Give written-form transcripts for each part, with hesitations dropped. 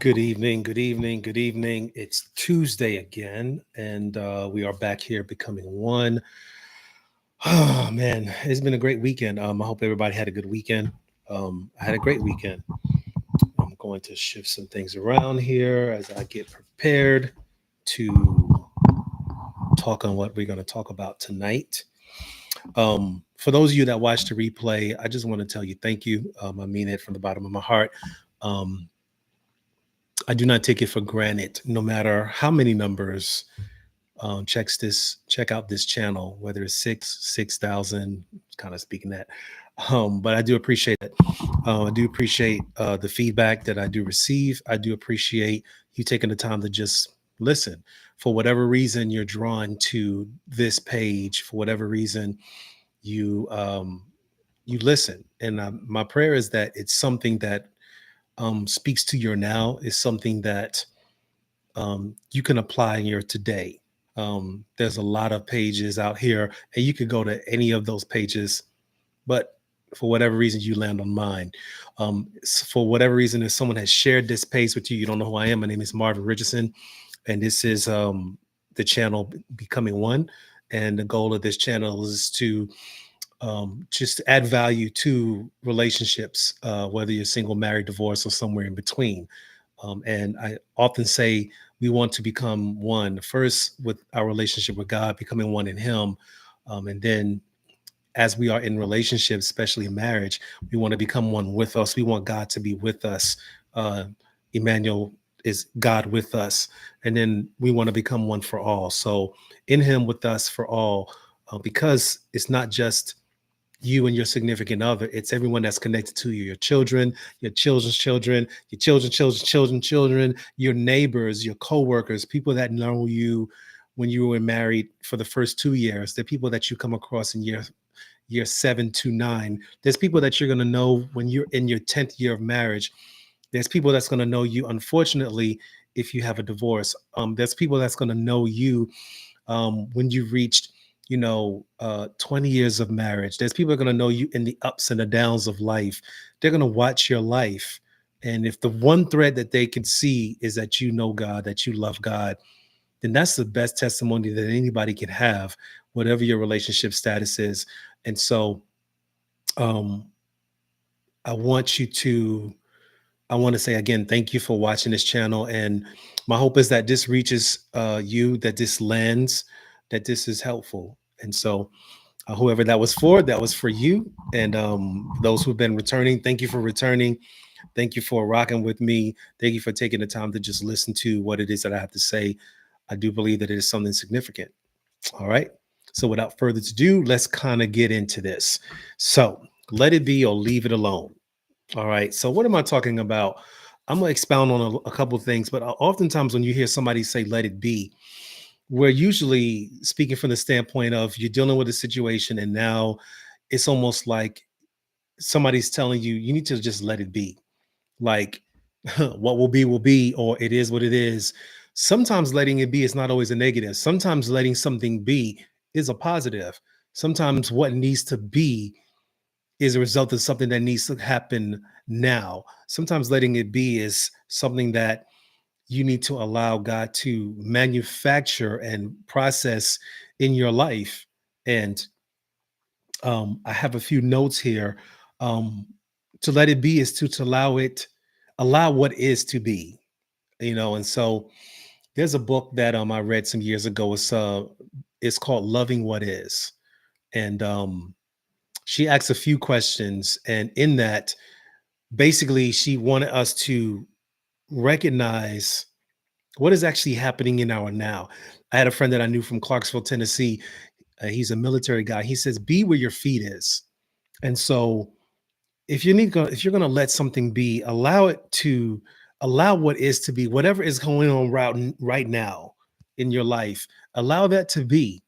Good evening, good evening, good evening. It's Tuesday again, and we are back here becoming one. Oh man, it's been a great weekend. I hope everybody had a good weekend. I had a great weekend. I'm going to shift some things around here as I get prepared to talk on what we're going to talk about tonight. For those of you that watch the replay, I just want to tell you thank you. I mean it from the bottom of my heart. Um, I do not take it for granted, no matter how many numbers check out this channel, whether it's 6,000, kind of speaking that. But I do appreciate it. I do appreciate the feedback that I do receive. I do appreciate you taking the time to just listen. For whatever reason you're drawn to this page, for whatever reason you listen. And my prayer is that it's something that speaks to your now, is something that you can apply in your today. There's a lot of pages out here, and you could go to any of those pages, but for whatever reason, you land on mine. For whatever reason, if someone has shared this page with you, you don't know who I am. My name is Marvin Richardson, and this is the channel Becoming One. And the goal of this channel is to just add value to relationships, whether you're single, married, divorced, or somewhere in between. And I often say we want to become one first with our relationship with God, becoming one in Him. And then as we are in relationships, especially in marriage, we want to become one with us. We want God to be with us. Emmanuel is God with us. And then we want to become one for all. So in Him, with us, for all, because it's not just you and your significant other, it's everyone that's connected to you, your children, your children's children, your children, your neighbors, your coworkers, people that know you when you were married for the first 2 years, the people that you come across in year 7 to 9. There's people that you're going to know when you're in your 10th year of marriage. There's people that's going to know you, unfortunately, if you have a divorce. There's people that's going to know you when you reached 20 years of marriage. There's people that are going to know you in the ups and the downs of life. They're going to watch your life. And if the one thread that they can see is that you know God, that you love God, then that's the best testimony that anybody can have, whatever your relationship status is. And so um, I want you to, I want to say again, thank you for watching this channel. And my hope is that this reaches you, that this lands, that this is helpful. And so whoever that was for you. And those who've been returning, thank you for returning. Thank you for rocking with me. Thank you for taking the time to just listen to what it is that I have to say. I do believe that it is something significant. All right. So without further ado, let's kind of get into this. So let it be or leave it alone. All right. So what am I talking about? I'm going to expound on a couple of things, but oftentimes when you hear somebody say, let it be, we're usually speaking from the standpoint of you're dealing with a situation and now it's almost like somebody's telling you, you need to just let it be. Like what will be, or it is what it is. Sometimes letting it be is not always a negative. Sometimes letting something be is a positive. Sometimes what needs to be is a result of something that needs to happen now. Sometimes letting it be is something that you need to allow God to manufacture and process in your life. And I have a few notes here. Um, to let it be is to allow what is to be, and so there's a book that I read some years ago. It's called Loving What Is. And she asks a few questions. And in that, basically, she wanted us to recognize what is actually happening in our now. I had a friend that I knew from Clarksville, Tennessee. He's a military guy. He says, "Be where your feet is." And so, if you're going to let something be, allow what is to be, whatever is going on right now in your life. Allow that to be.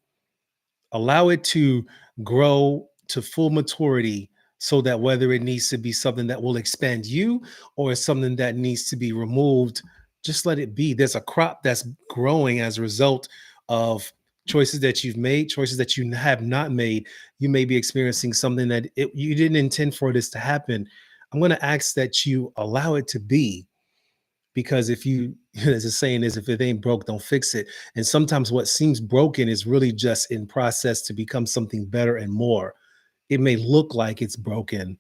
Allow it to grow to full maturity, so that whether it needs to be something that will expand you or something that needs to be removed, just let it be. There's a crop that's growing as a result of choices that you've made, choices that you have not made. You may be experiencing something that you didn't intend for this to happen. I'm going to ask that you allow it to be, because if you as the saying is, if it ain't broke, don't fix it. And sometimes what seems broken is really just in process to become something better and more. It may look like it's broken,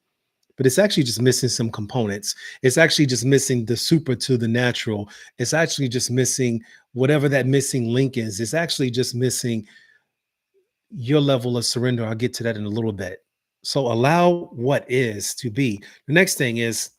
but it's actually just missing some components. It's actually just missing the super to the natural. It's actually just missing whatever that missing link is. It's actually just missing your level of surrender. I'll get to that in a little bit. So allow what is to be. The next thing is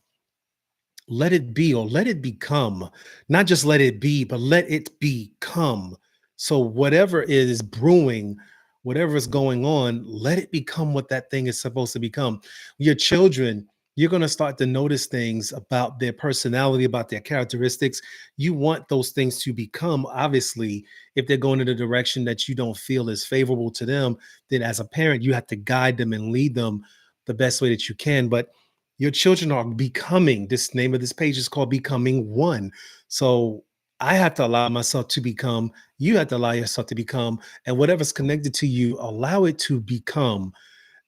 let it be, or let it become. Not just let it be, but let it become. So whatever is brewing, whatever is going on, let it become what that thing is supposed to become. Your children, you're going to start to notice things about their personality, about their characteristics. You want those things to become, obviously. If they're going in a direction that you don't feel is favorable to them, then as a parent you have to guide them and lead them the best way that you can. But your children are becoming, this name of this page is called Becoming One. So I have to allow myself to become, you have to allow yourself to become, and whatever's connected to you, allow it to become.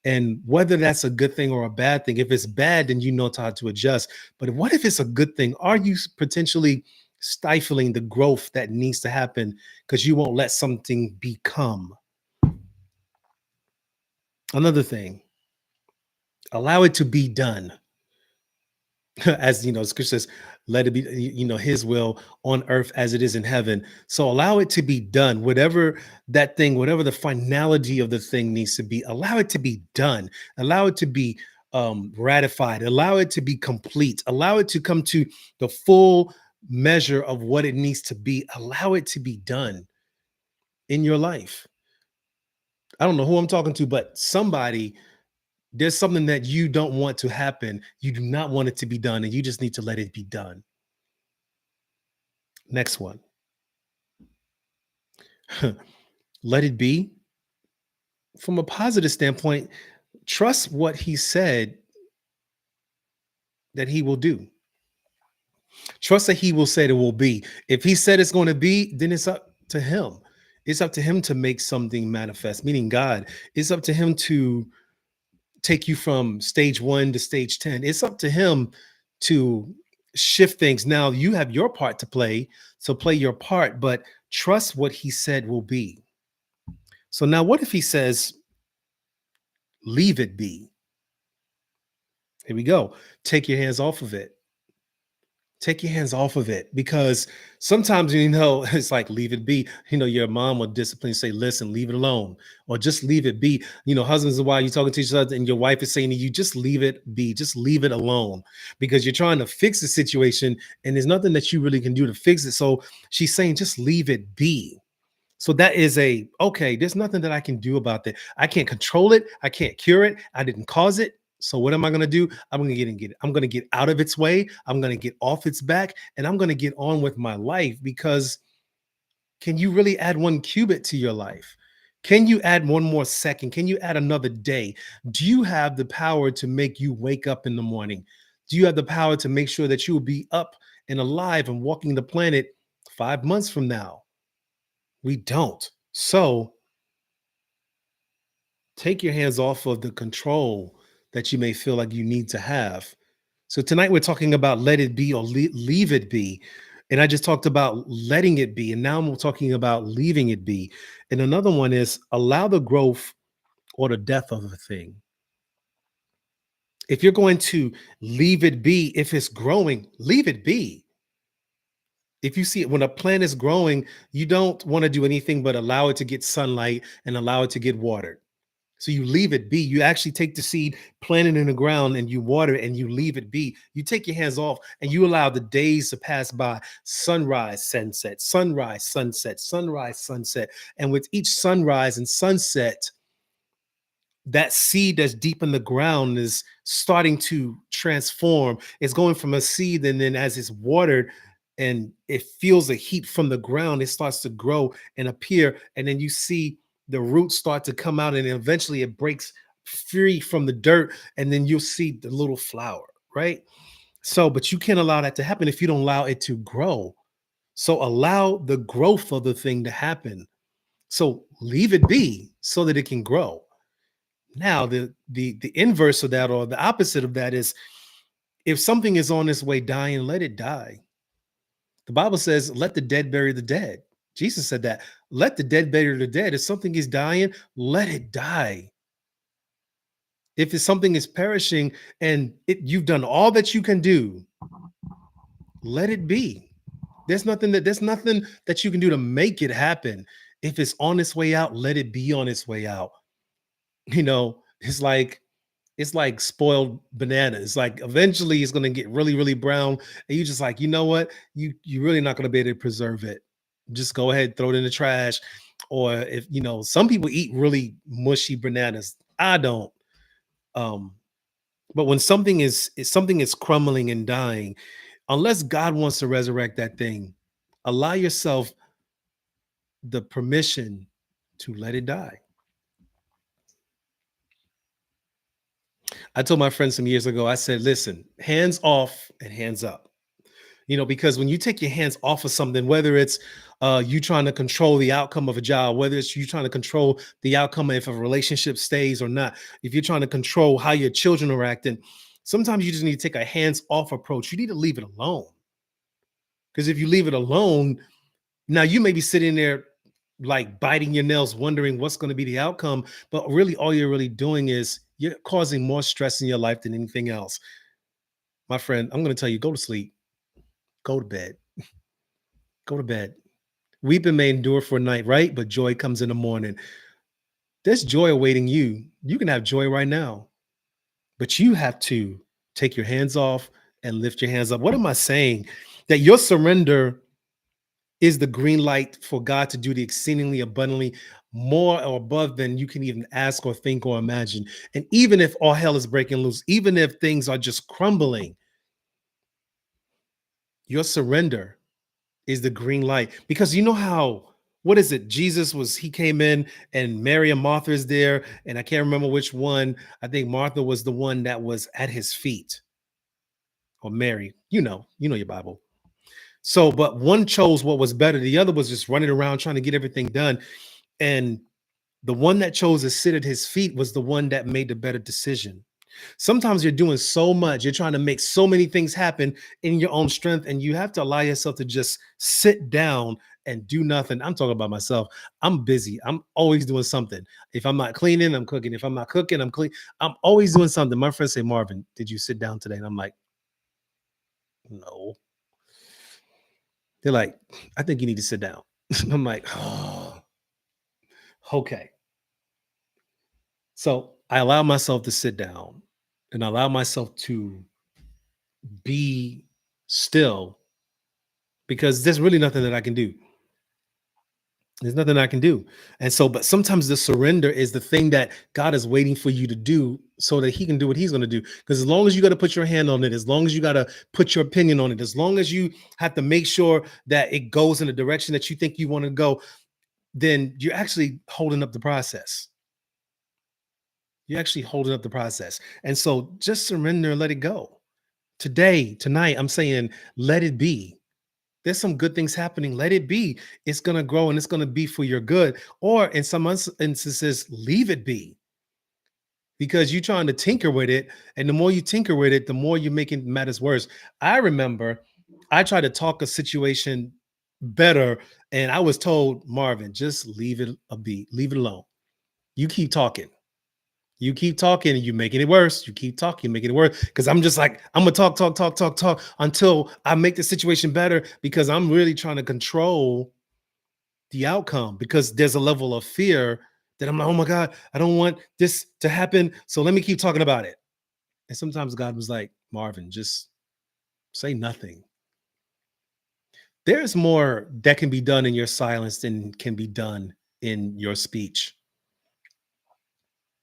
And whether that's a good thing or a bad thing, if it's bad, then you know how to adjust. But what if it's a good thing? Are you potentially stifling the growth that needs to happen because you won't let something become? Another thing, allow it to be done. As you know, scripture says, let it be, his will on earth as it is in heaven. So allow it to be done. Whatever that thing, whatever the finality of the thing needs to be, allow it to be done. Allow it to be ratified. Allow it to be complete. Allow it to come to the full measure of what it needs to be. Allow it to be done in your life. I don't know who I'm talking to, but somebody, there's something that you don't want to happen. You do not want it to be done, and you just need to let it be done. Next one. Let it be. From a positive standpoint, trust what he said that he will do. Trust that he will say it will be. If he said it's going to be, then it's up to him. It's up to him to make something manifest, meaning God. It's up to him to take you from stage 1 to stage 10. It's up to him to shift things. Now you have your part to play, so play your part, but trust what he said will be. So now what if he says, leave it be? Here we go. Take your hands off of it. Take your hands off of it, because sometimes, it's like, leave it be. Your mom will discipline you, say, listen, leave it alone, or just leave it be. Husbands and wives, you're talking to each other and your wife is saying to you, just leave it be, just leave it alone, because you're trying to fix the situation and there's nothing that you really can do to fix it. So she's saying, just leave it be. So that is okay, there's nothing that I can do about that. I can't control it. I can't cure it. I didn't cause it. So what am I going to do? I'm going to get out of its way. I'm going to get off its back, and I'm going to get on with my life. Because can you really add 1 cubit to your life? Can you add one more second? Can you add another day? Do you have the power to make you wake up in the morning? Do you have the power to make sure that you will be up and alive and walking the planet 5 months from now? We don't. So take your hands off of the control that you may feel like you need to have. So tonight we're talking about let it be, or leave it be. And I just talked about letting it be. And now I'm talking about leaving it be. And another one is allow the growth or the death of a thing. If you're going to leave it be, if it's growing, leave it be. If you see it, when a plant is growing, you don't want to do anything but allow it to get sunlight and allow it to get watered. So you leave it be. You actually take the seed, plant it in the ground, and you water it and you leave it be. You take your hands off and you allow the days to pass by. Sunrise, sunset, sunrise, sunset, sunrise, sunset. And with each sunrise and sunset, that seed that's deep in the ground is starting to transform. It's going from a seed, and then as it's watered and it feels the heat from the ground, it starts to grow and appear. And then you see the roots start to come out, and eventually it breaks free from the dirt, and then you'll see the little flower, right? So, but you can't allow that to happen if you don't allow it to grow. So allow the growth of the thing to happen. So leave it be so that it can grow. Now, the inverse of that, or the opposite of that, is if something is on its way dying, let it die. The Bible says, let the dead bury the dead. Jesus said that. Let the dead bury the dead. If something is dying, let it die. If it's something is perishing and you've done all that you can do, let it be. There's nothing that you can do to make it happen. If it's on its way out, let it be on its way out. It's like spoiled banana. It's like eventually it's going to get really, really brown, and you just like, you know what? You're really not going to be able to preserve it. Just go ahead, throw it in the trash. Or if some people eat really mushy bananas. I don't. Um, but when something is crumbling and dying, unless God wants to resurrect that thing, allow yourself the permission to let it die. I told my friend some years ago, I said, listen, hands off and hands up. Because when you take your hands off of something, whether it's you trying to control the outcome of a job, whether it's you trying to control the outcome if a relationship stays or not, if you're trying to control how your children are acting, sometimes you just need to take a hands off approach. You need to leave it alone. Because if you leave it alone, now you may be sitting there like biting your nails, wondering what's going to be the outcome. But really, all you're really doing is you're causing more stress in your life than anything else. My friend, I'm going to tell you, go to sleep, go to bed, go to bed. Weeping may endure for a night, right? But joy comes in the morning. There's joy awaiting you. You can have joy right now, but you have to take your hands off and lift your hands up. What am I saying? That your surrender is the green light for God to do the exceedingly abundantly more or above than you can even ask or think or imagine. And even if all hell is breaking loose, even if things are just crumbling, your surrender is the green light. Because you know how, what is it? He came in and Mary and Martha is there. And I can't remember which one. I think Martha was the one that was at his feet, or Mary, you know your Bible. So, but one chose what was better. The other was just running around trying to get everything done. And the one that chose to sit at his feet was the one that made the better decision. Sometimes you're doing so much, you're trying to make so many things happen in your own strength, and you have to allow yourself to just sit down and do nothing. I'm talking about myself. I'm busy. I'm always doing something. If I'm not cleaning, I'm cooking. If I'm not cooking, I'm clean. I'm always doing something. My friends say, Marvin, did you sit down today? And I'm like, no. They're like, I think you need to sit down. I'm like, oh, okay. So I allow myself to sit down and allow myself to be still, because there's really nothing that I can do. There's nothing I can do. And so, but sometimes the surrender is the thing that God is waiting for you to do so that he can do what he's going to do. Because as long as you got to put your hand on it, as long as you got to put your opinion on it, as long as you have to make sure that it goes in the direction that you think you want to go, then you're actually holding up the process. You're actually holding up the process. And so just surrender and let it go. Today, tonight, I'm saying, let it be. There's some good things happening. Let it be. It's going to grow and it's going to be for your good. Or in some instances, leave it be, because you're trying to tinker with it. And the more you tinker with it, the more you're making matters worse. I remember I tried to talk a situation better, and I was told, Marvin, just leave it a be, leave it alone. You keep talking. You keep talking and you're making it worse. You keep talking, making it worse. Because I'm just like, I'm gonna talk, talk, talk, talk, talk until I make the situation better, because I'm really trying to control the outcome, because there's a level of fear that I'm like, oh my God, I don't want this to happen. So let me keep talking about it. And sometimes God was like, Marvin, just say nothing. There's more that can be done in your silence than can be done in your speech.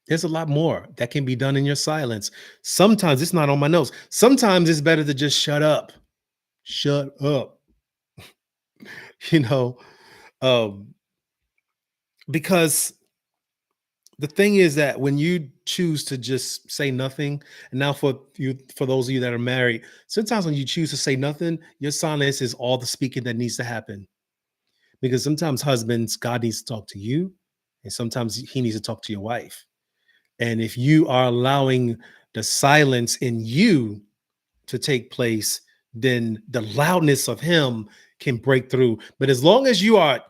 There's a lot more that can be done in your silence. Sometimes it's not on my notes. Sometimes it's better to just shut up. Shut up. You know, um, because the thing is that when you choose to just say nothing, and now for those of you that are married, sometimes when you choose to say nothing, your silence is all the speaking that needs to happen. Because sometimes husbands, God needs to talk to you, and sometimes he needs to talk to your wife. And if you are allowing the silence in you to take place, then the loudness of him can break through. But as long as you got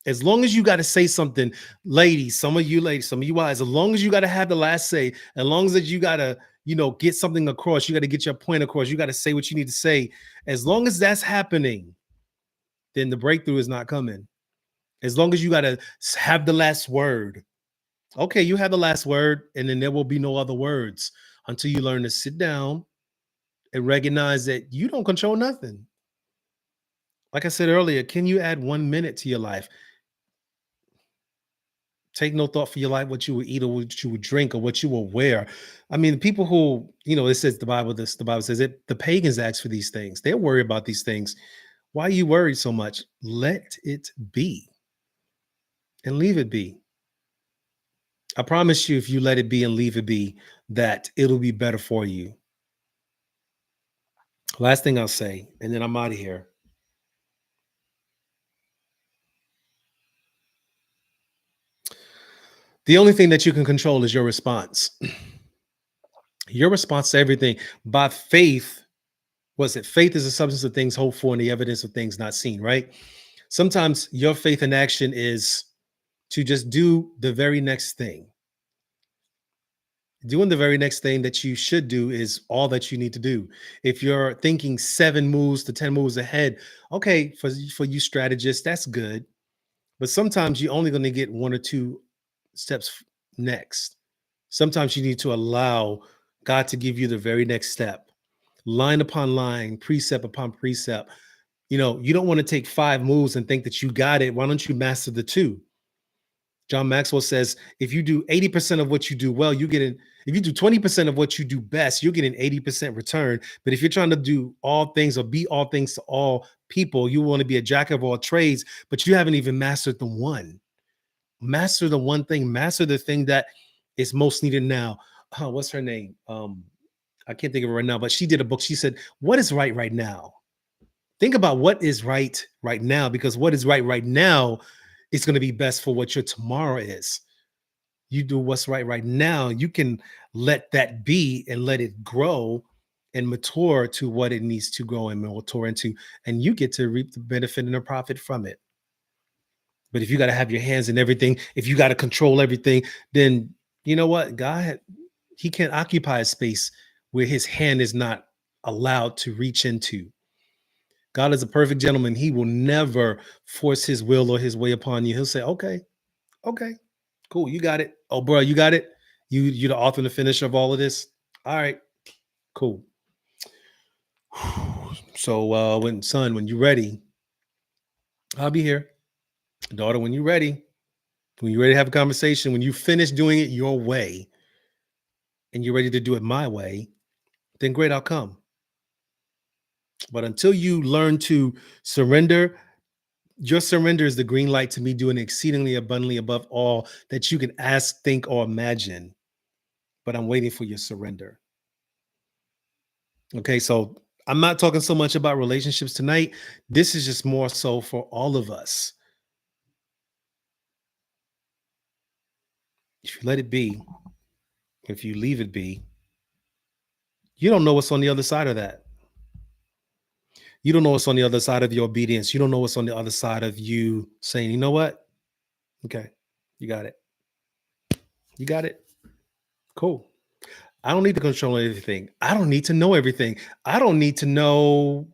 to say something, ladies, some of you guys, as long as you got to have the last say, as long as you got to, get something across, you got to get your point across, you got to say what you need to say. As long as that's happening, then the breakthrough is not coming. As long as you got to have the last word. Okay, you have the last word, and then there will be no other words until you learn to sit down and recognize that you don't control nothing. Like I said earlier, can you add 1 minute to your life? Take no thought for your life, what you would eat or what you would drink or what you will wear. I mean, the people who, it says the Bible says it, the pagans ask for these things. They're worried about these things. Why are you worried so much? Let it be and leave it be. I promise you, if you let it be and leave it be, that it'll be better for you. Last thing I'll say, and then I'm out of here. The only thing that you can control is your response. Your response to everything. By faith, was it faith is the substance of things hoped for and the evidence of things not seen, right? Sometimes your faith in action is to just do the very next thing. Doing the very next thing that you should do is all that you need to do. If you're thinking 7 moves to 10 moves ahead, okay, for you strategists, that's good. But sometimes you're only going to get 1 or 2 steps next. Sometimes you need to allow God to give you the very next step, line upon line, precept upon precept. You don't want to take 5 moves and think that you got it. Why don't you master the 2? John Maxwell says, if you do 80% of what you do well, if you do 20% of what you do best, you'll get an 80% return. But if you're trying to do all things or be all things to all people, you want to be a jack of all trades, but you haven't even mastered the one. Master the one thing, master the thing that is most needed now. What's her name? I can't think of it right now, but she did a book. She said, what is right now? Think about what is right now, because what is right now is going to be best for what your tomorrow is. You do what's right now. You can let that be and let it grow and mature to what it needs to grow and mature into, and you get to reap the benefit and the profit from it. But if you got to have your hands in everything, if you got to control everything, then you know what? God, he can't occupy a space where his hand is not allowed to reach into. God is a perfect gentleman. He will never force his will or his way upon you. He'll say, okay, cool. You got it. Oh, bro, you got it. You're the author and the finisher of all of this. All right, cool. So when you're ready, I'll be here. Daughter, when you're ready to have a conversation, when you finish doing it your way and you're ready to do it my way, then great, I'll come. But until you learn to surrender, your surrender is the green light to me doing exceedingly abundantly above all that you can ask, think, or imagine. But I'm waiting for your surrender. Okay, so I'm not talking so much about relationships tonight. This is just more so for all of us. If you let it be, if you leave it be, you don't know what's on the other side of that. You don't know what's on the other side of your obedience. You don't know what's on the other side of you saying, you know what? Okay, you got it. You got it. Cool. I don't need to control everything. I don't need to know everything. I don't need to know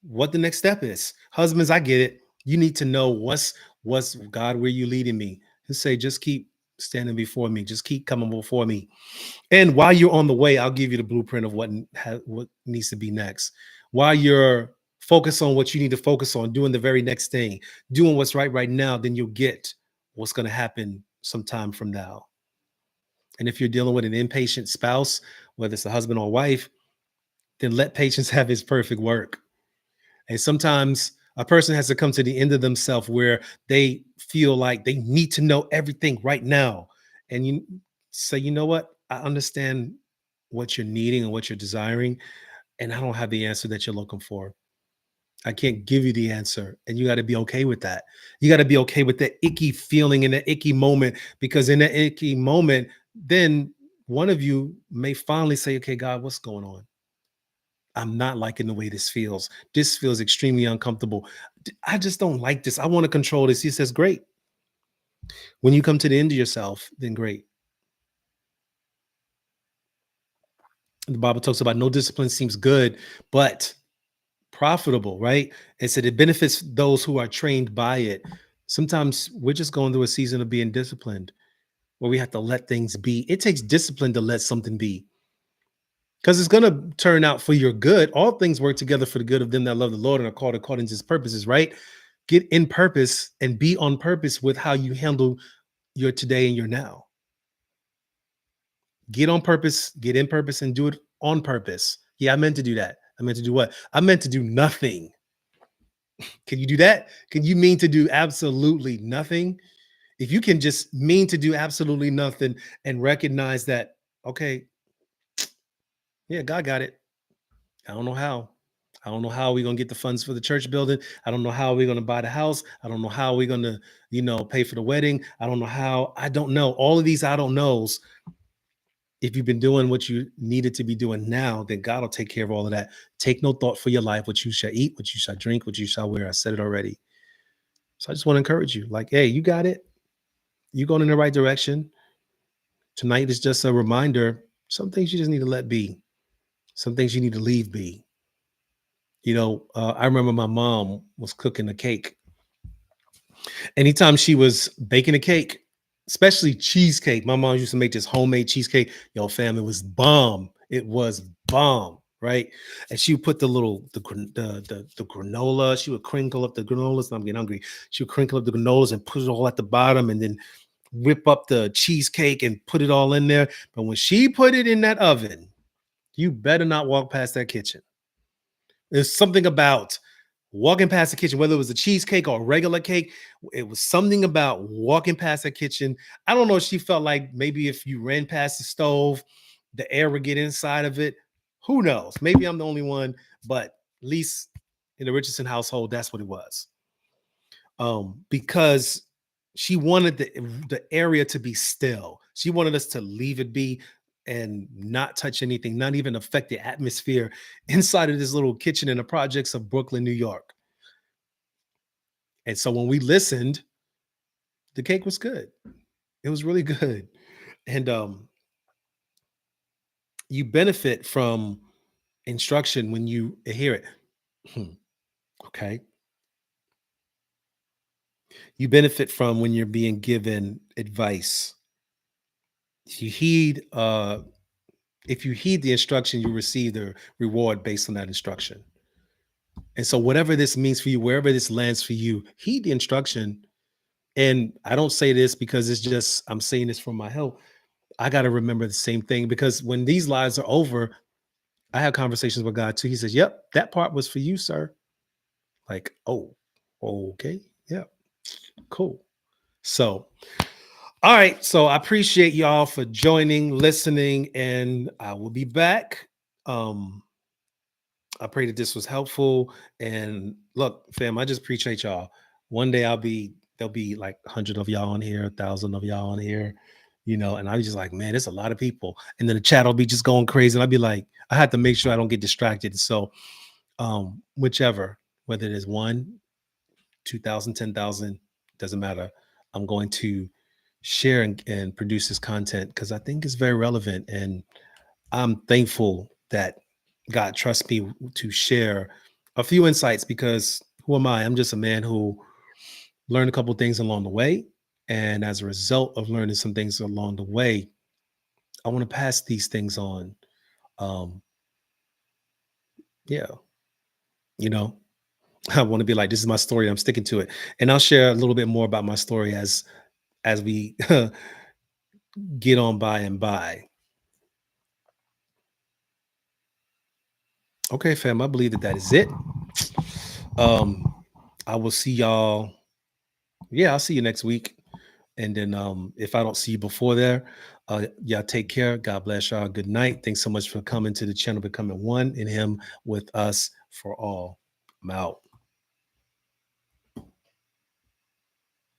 what the next step is. Husbands, I get it. You need to know what's God, where you leading me? And say, just keep standing before me. Just keep coming before me. And while you're on the way, I'll give you the blueprint of what needs to be next. While you're focused on what you need to focus on, doing the very next thing, doing what's right now, then you'll get what's going to happen sometime from now. And if you're dealing with an impatient spouse, whether it's a husband or wife, then let patience have his perfect work. And sometimes a person has to come to the end of themselves where they feel like they need to know everything right now. And you say, you know what? I understand what you're needing and what you're desiring, and I don't have the answer that you're looking for. I can't give you the answer, and you got to be okay with that. You got to be okay with that icky feeling in that icky moment, because in that icky moment, then one of you may finally say, okay, God, what's going on? I'm not liking the way this feels. This feels extremely uncomfortable. I just don't like this. I want to control this. He says, great. When you come to the end of yourself, then great. The Bible talks about no discipline seems good, but profitable, right? It said it benefits those who are trained by it. Sometimes we're just going through a season of being disciplined where we have to let things be. It takes discipline to let something be because it's going to turn out for your good. All things work together for the good of them that love the Lord and are called according to his purposes, right? Get in purpose and be on purpose with how you handle your today and your now. Get on purpose, get in purpose, and do it on purpose. Yeah, I meant to do that. I meant to do what? I meant to do nothing. Can you do that? Can you mean to do absolutely nothing? If you can just mean to do absolutely nothing and recognize that, okay, yeah, God got it. I don't know how. I don't know how we're gonna get the funds for the church building. I don't know how we're gonna buy the house. I don't know how we're gonna, pay for the wedding. I don't know how. I don't know. All of these I don't knows. If you've been doing what you needed to be doing now, then God will take care of all of that. Take no thought for your life, what you shall eat, what you shall drink, what you shall wear. I said it already. So I just want to encourage you, like, hey, you got it. You're going in the right direction. Tonight is just a reminder. Some things you just need to let be. Some things you need to leave be. I remember my mom was cooking a cake. Anytime she was baking a cake, especially cheesecake, my mom used to make this homemade cheesecake. Yo, fam, it was bomb. It was bomb, right? And she would put the granola. She would crinkle up the granolas. I'm getting hungry. She would crinkle up the granolas and put it all at the bottom, and then whip up the cheesecake and put it all in there. But when she put it in that oven, you better not walk past that kitchen. There's something about walking past the kitchen, whether it was a cheesecake or a regular cake. It was something about walking past the kitchen. I don't know if she felt like maybe if you ran past the stove, the air would get inside of it. Who knows? Maybe I'm the only one, but at least in the Richardson household, that's what it was. Because she wanted the area to be still. She wanted us to leave it be and not touch anything, not even affect the atmosphere inside of this little kitchen in the projects of Brooklyn, New York. And so when we listened, the cake was good. It was really good. And you benefit from instruction when you hear it. Okay. You benefit from when you're being given advice. If you heed if you heed the instruction, you receive the reward based on that instruction. And so whatever this means for you, wherever this lands for you, heed the instruction. And I don't say this because it's just I'm saying this for my health. I got to remember the same thing because when these lives are over, I have conversations with God too. He says, "Yep, that part was for you, sir." Like, oh, okay, yeah, cool. So, all right. So I appreciate y'all for joining, listening, and I will be back. I pray that this was helpful. And look, fam, I just appreciate y'all. One day there'll be like 100 of y'all on here, 1,000 of y'all on here, and I was just like, man, there's a lot of people. And then the chat will be just going crazy. And I'll be like, I had to make sure I don't get distracted. So whichever, whether it is 1, 2,000, 10,000, doesn't matter. I'm going to share and produce this content because I think it's very relevant. And I'm thankful that God trusts me to share a few insights because who am I? I'm just a man who learned a couple of things along the way. And as a result of learning some things along the way, I want to pass these things on. Um, yeah, you know, I want to be like, this is my story. I'm sticking to it. And I'll share a little bit more about my story as we get on by and by. Okay, fam, I believe that is it. I will see y'all. Yeah, I'll see you next week. And then if I don't see you before there, y'all take care. God bless y'all. Good night. Thanks so much for coming to the channel, becoming one in him with us for all. I'm out.